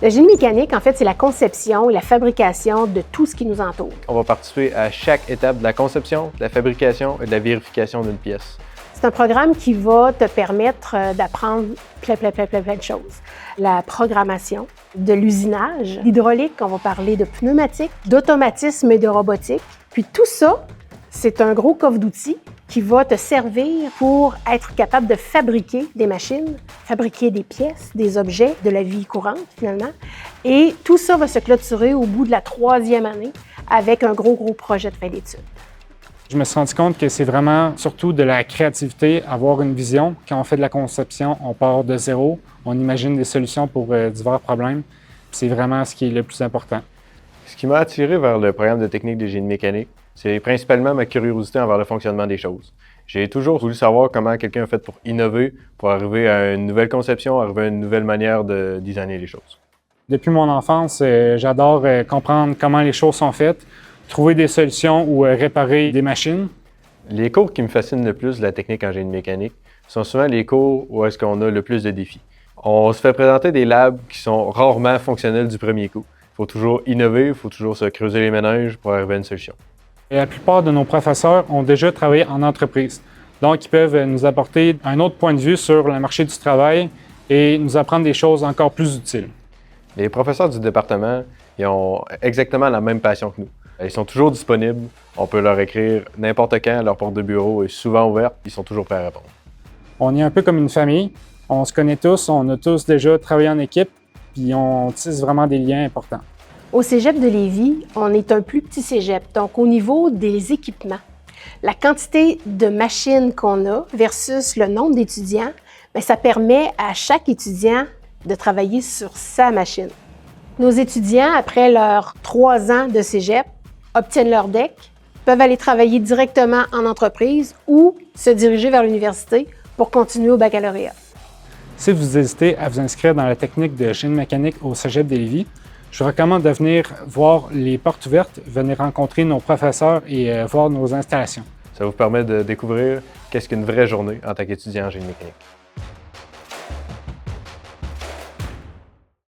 Le génie mécanique, en fait, c'est la conception et la fabrication de tout ce qui nous entoure. On va participer à chaque étape de la conception, de la fabrication et de la vérification d'une pièce. C'est un programme qui va te permettre d'apprendre plein de choses. La programmation, de l'usinage, l'hydraulique, on va parler de pneumatique, d'automatisme et de robotique. Puis tout ça, c'est un gros coffre d'outils qui va te servir pour être capable de fabriquer des machines, fabriquer des pièces, des objets de la vie courante finalement. Et tout ça va se clôturer au bout de la 3e année avec un gros projet de fin d'études. Je me suis rendu compte que c'est vraiment surtout de la créativité, avoir une vision. Quand on fait de la conception, on part de zéro, on imagine des solutions pour divers problèmes. C'est vraiment ce qui est le plus important. Ce qui m'a attiré vers le programme de technique de génie mécanique, c'est principalement ma curiosité envers le fonctionnement des choses. J'ai toujours voulu savoir comment quelqu'un a fait pour innover, pour arriver à une nouvelle conception, arriver à une nouvelle manière de designer les choses. Depuis mon enfance, j'adore comprendre comment les choses sont faites, trouver des solutions ou réparer des machines. Les cours qui me fascinent le plus de la technique en génie mécanique sont souvent les cours où est-ce qu'on a le plus de défis. On se fait présenter des labs qui sont rarement fonctionnels du premier coup. Il faut toujours innover, il faut toujours se creuser les méninges pour arriver à une solution. Et la plupart de nos professeurs ont déjà travaillé en entreprise. Donc, ils peuvent nous apporter un autre point de vue sur le marché du travail et nous apprendre des choses encore plus utiles. Les professeurs du département, ils ont exactement la même passion que nous. Ils sont toujours disponibles, on peut leur écrire n'importe quand, leur porte de bureau est souvent ouverte, ils sont toujours prêts à répondre. On est un peu comme une famille, on se connaît tous, on a tous déjà travaillé en équipe, puis on tisse vraiment des liens importants. Au Cégep de Lévis, on est un plus petit cégep, donc au niveau des équipements, la quantité de machines qu'on a versus le nombre d'étudiants, ça permet à chaque étudiant de travailler sur sa machine. Nos étudiants, après leurs 3 ans de cégep, obtiennent leur DEC, peuvent aller travailler directement en entreprise ou se diriger vers l'université pour continuer au baccalauréat. Si vous hésitez à vous inscrire dans la technique de génie mécanique au Cégep de Lévis, je vous recommande de venir voir les portes ouvertes, venir rencontrer nos professeurs et voir nos installations. Ça vous permet de découvrir qu'est-ce qu'une vraie journée en tant qu'étudiant en génie mécanique.